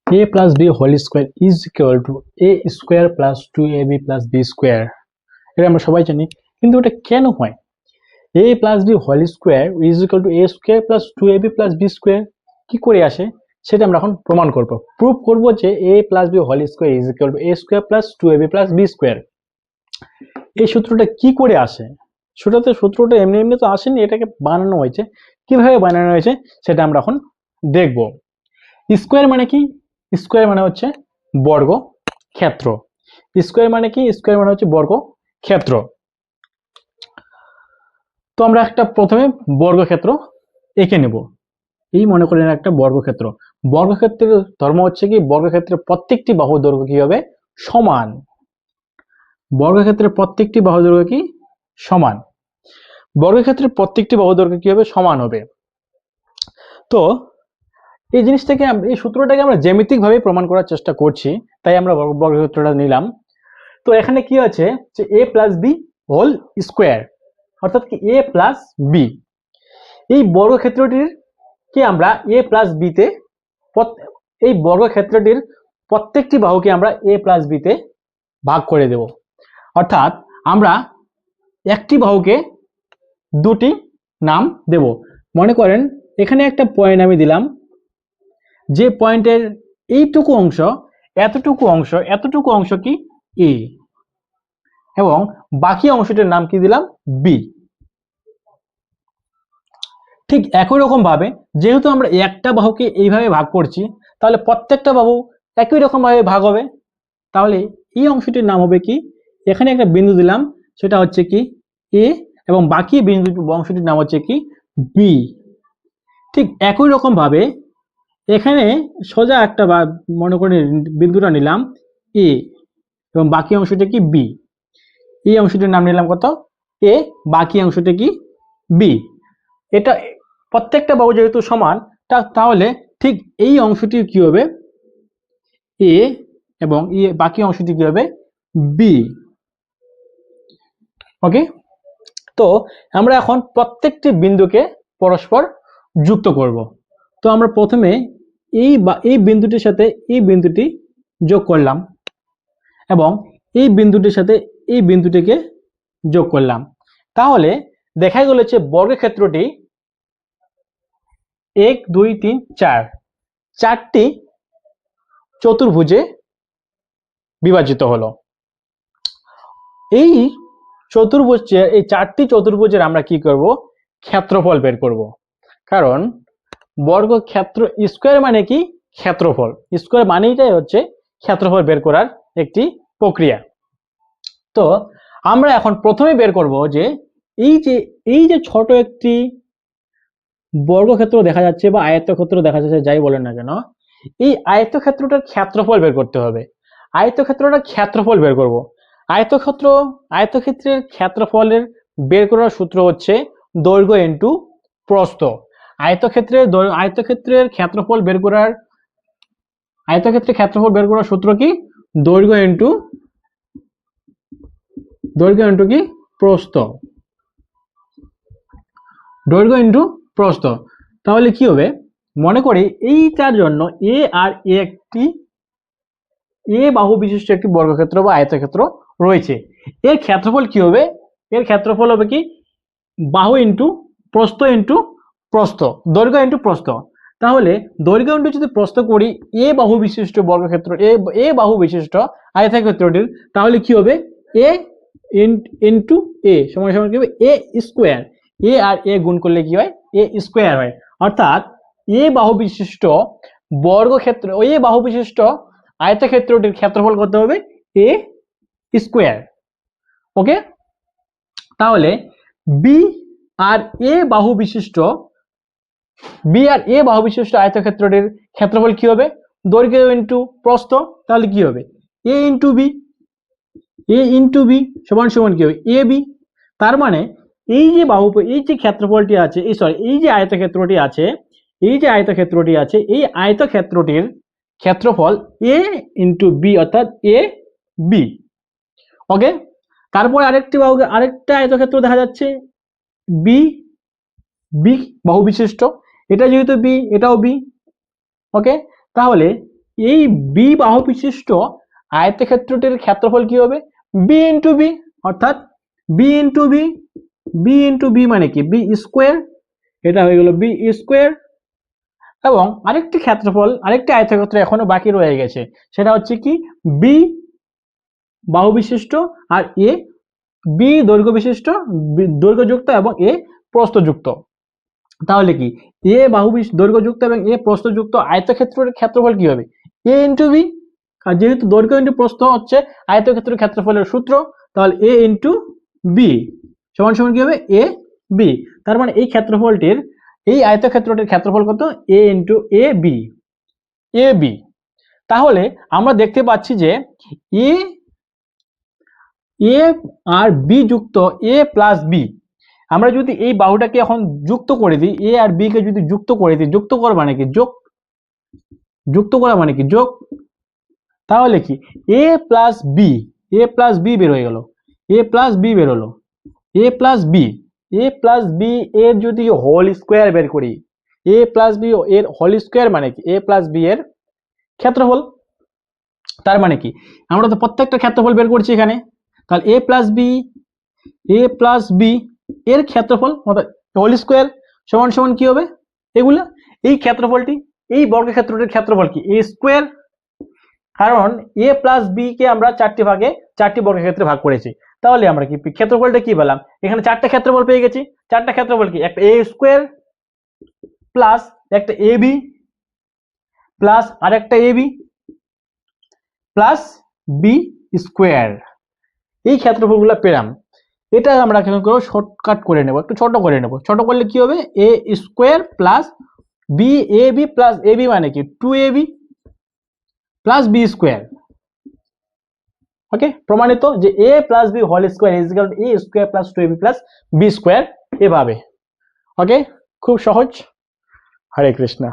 a plus b whole square is equal to a square plus 2ab plus b square। এটা আমরা সবাই জানি, কিন্তু এটা কেন হয়? a plus b whole square is equal to a square plus 2ab plus b square কি করে আসে সেটা আমরা এখন প্রমাণ করব। প্রুফ করব যে a plus b whole square is equal to a square plus 2ab plus b square। এই সূত্রটা কি করে আসে? সূত্রটা এমনি এমনি তো আসেনি, এটাকে বানানো হয়েছে। কিভাবে বানানো হয়েছে সেটা আমরা এখন দেখব। স্কোয়ার মানে কি? স্কোয়ার মানে হচ্ছে বর্গ ক্ষেত্র। স্কোয়ার মানে কি? স্কোয়ার মানে হচ্ছে বর্গ ক্ষেত্র। তো আমরা একটা প্রথমে বর্গক্ষেত্র এঁকে নেব। এই মনে করেন একটা বর্গক্ষেত্র। বর্গক্ষেত্রের ধর্ম হচ্ছে কি, বর্গক্ষেত্রের প্রত্যেকটি বাহু দৈর্ঘ্য কি হবে? সমান। বর্গক্ষেত্রের প্রত্যেকটি বাহু দৈর্ঘ্য কি? সমান। বর্গক্ষেত্রের প্রত্যেকটি বাহু দৈর্ঘ্য কি হবে? সমান হবে। তো এই জিনিসটাকে, এই সূত্রটাকে আমরা জ্যামিতিক ভাবে প্রমাণ করার চেষ্টা করছি, তাই আমরা বর্গক্ষেত্রটা নিলাম। তো এখানে কি আছে যে a plus B whole square, অর্থাৎ কি a প্লাস বি। এই বর্গক্ষেত্রটির কি আমরা a প্লাস বিতে, এই বর্গক্ষেত্রটির প্রত্যেকটি বাহুকে আমরা a প্লাস বিতে ভাগ করে দেব। অর্থাৎ আমরা একটি বাহুকে দুটি নাম দেব। মনে করেন এখানে একটা পয়েন্ট আমি দিলাম, যে পয়েন্টের এইটুকু অংশ, এতটুকু অংশ কি a, এবং বাকি অংশটির নাম কি দিলাম? b। ঠিক একই রকম ভাবে যেহেতু আমরা একটা বাহুকে এইভাবে ভাগ করছি, তাহলে প্রত্যেকটা বাহু একই রকম ভাবে ভাগ হবে। তাহলে এই অংশটির নাম হবে কি? এখানে একটা বিন্দু দিলাম, সেটা হচ্ছে কি a, এবং বাকি অংশটির নাম হচ্ছে কি b। ঠিক একই রকম ভাবে এখানে সোজা একটা মনে করে বিন্দুটা নিলাম a, এবং বাকি অংশটা কি b। এই অংশটির নাম নিলাম কত? a, বাকি অংশটা কি b। এটা প্রত্যেকটা বাহু যেহেতু সমান, তাহলে ঠিক এই অংশটি কি হবে? a, এবং বাকি অংশটি কি হবে? b। ওকে, তো আমরা এখন প্রত্যেকটি বিন্দুকে পরস্পর যুক্ত করব। তো আমরা প্রথমে এই বিন্দুটির সাথে এই বিন্দুটি যোগ করলাম, এবং এই বিন্দুটির সাথে এই বিন্দুটিকে যোগ করলাম। তাহলে দেখা গেল যে বর্গক্ষেত্রটি 1 2 3 4 চারটি চতুর্ভুজে বিভাজিত হলো। এই চারটি চতুর্ভুজের আমরা কি করব? ক্ষেত্রফল বের করব। কারণ বর্গক্ষেত্র স্কোয়ার মানে কি? ক্ষেত্রফল। স্কোয়ার মানেইটাই হচ্ছে ক্ষেত্রফল বের করার একটি প্রক্রিয়া। তো আমরা এখন প্রথমে বের করব যে এই যে ছোট একটি বর্গক্ষেত্র দেখা যাচ্ছে বা আয়তক্ষেত্র দেখা যাচ্ছে, যাই বলেন না কেন, এই আয়তক্ষেত্রটার ক্ষেত্রফল বের করতে হবে। আয়তক্ষেত্রটার ক্ষেত্রফল বের করব। আয়তক্ষেত্রের ক্ষেত্রফলের বের করার সূত্র হচ্ছে দৈর্ঘ্য ইনটু প্রস্থ। আয়তক্ষেত্রের ক্ষেত্রফল বের করার সূত্র কি? দৈর্ঘ্য ইনটু কি? প্রস্থ। দৈর্ঘ্য ইনটু প্রস্থ। তাহলে কি হবে? মনে করি এইটার জন্য a আর একটি a বাহু বিশিষ্ট একটি বর্গক্ষেত্র বা আয়তক্ষেত্র রয়েছে। এর ক্ষেত্রফল কি হবে? এর ক্ষেত্রফল হবে কি? বাহু ইনটু প্রস্থ ইনটু প্রস্থ, দৈর্ঘ্য ইনটু প্রস্থ। তাহলে দৈর্ঘ্য ইনটু যদি প্রস্থ করি a বাহু বিশিষ্ট বর্গক্ষেত্র, a বাহু বিশিষ্ট আয়তক্ষেত্রটির, তাহলে কি হবে? a ইনটু a সমান সমান কি হবে? a square. a আর a গুণ করলে কি হয়? a স্কোয়ার হয়। অর্থাৎ a বাহু বিশিষ্ট বর্গক্ষেত্র, a বাহু বিশিষ্ট আয়তক্ষেত্রটির ক্ষেত্রফল কত হবে? a square. ওকে, তাহলে b আর a বাহু বিশিষ্ট আয়তক্ষেত্রটির ক্ষেত্রফল কি হবে? দৈর্ঘ্য ইনটু প্রস্থ। তাহলে কি হবে? a ইনটু b সমান সমান কি হবে? ab। তার মানে এই যে ক্ষেত্রফলটি আছে, এই যে আয়তক্ষেত্রটি আছে, এই আয়তক্ষেত্রটির ক্ষেত্রফল a ইনটু b, অর্থাৎ a b। ওকে, তারপর আরেকটা আয়তক্ষেত্র দেখা যাচ্ছে b বাহু বিশিষ্ট, এটা যেহেতু b, এটাও b। ওকে, তাহলে এই বি বাহু বিশিষ্ট আয়তক্ষেত্রটির ক্ষেত্রফল কি হবে? বি ইন্টু বি, অর্থাৎ b into b, b into b মানে কি? বি স্কোয়ার, এটা হয়ে গেল বি স্কোয়ার। এবং আরেকটি ক্ষেত্রফল, আরেকটি আয়তক্ষেত্র এখনো বাকি রয়ে গেছে, সেটা হচ্ছে কি? বি বাহু বিশিষ্ট আর এ বি দৈর্ঘ্য বিশিষ্ট, দৈর্ঘ্যযুক্ত এবং এ প্রস্থযুক্ত। তাহলে কি এ বাহু দৈর্ঘ্যযুক্ত এবং এ প্রস্থযুক্ত আয়তক্ষেত্রের ক্ষেত্রফল কি হবে? এ ইন্টু বি। আর যেহেতু দৈর্ঘ্য ইন্টু প্রস্থ হচ্ছে আয়তক্ষেত্রের ক্ষেত্রফলের সূত্র, তাহলে এ ইন্টু বি সমান সমান কি হবে? A B. তার মানে এই ক্ষেত্রফলটির, এই আয়তক্ষেত্রটির ক্ষেত্রফল কত? এ into A B, A B. তাহলে আমরা দেখতে পাচ্ছি যে এ এ আর বি যুক্ত এ প্লাস বি, আমরা যদি এই বাহুটাকে এখন যুক্ত করে দিই, এ আর বি কে যদি যুক্ত করে দিই, যুক্ত করা মানে কি? যোগ, যুক্ত করা মানে কি? যোগ। তাহলে কি এ প্লাস বি, এ প্লাস বি বের হয়ে গেল, এ প্লাস বি বের হলো, এ প্লাস বি, এ প্লাস বি এর যদি হোল স্কোয়ার বের করি, এ প্লাস বি এর হোল স্কোয়ার মানে কি? এ প্লাস বি এর ক্ষেত্রফল। তার মানে কি আমরা তো প্রত্যেকটা ক্ষেত্রফল বের করছি এখানে, তাহলে এ প্লাস বি, এ প্লাস বি এর ক্ষেত্রফল অর্থাৎ হোল স্কোয়ার সমান সমান কি হবে? এগুলা এই ক্ষেত্রফলটি, এই বর্গক্ষেত্রটির ক্ষেত্রফল কি? এ স্কোয়ার। কারণ এ প্লাস বি কে আমরা চারটি ভাগে, চারটি বর্গক্ষেত্রে ভাগ করেছি, তাহলে আমরা কি ক্ষেত্রফলটা কি পেলাম? এখানে চারটা ক্ষেত্রফল পেয়ে গেছি। চারটা ক্ষেত্রফল কি? একটা এ স্কোয়ার প্লাস একটা এ বি প্লাস আরেকটা এ বি প্লাস বি স্কোয়ার, এই ক্ষেত্রফলগুলো পেলাম। এটা আমরা কেন করবো? শর্টকাট করে নেব, একটু ছোট করে নেব। ছোট করলে কি হবে? A square plus B A B plus A B মানে কি? 2ab plus B square. Okay, প্রমাণিত যে A plus B whole square is equal to A square plus 2ab plus B square, এভাবে। ওকে, খুব সহজ। হরে কৃষ্ণ।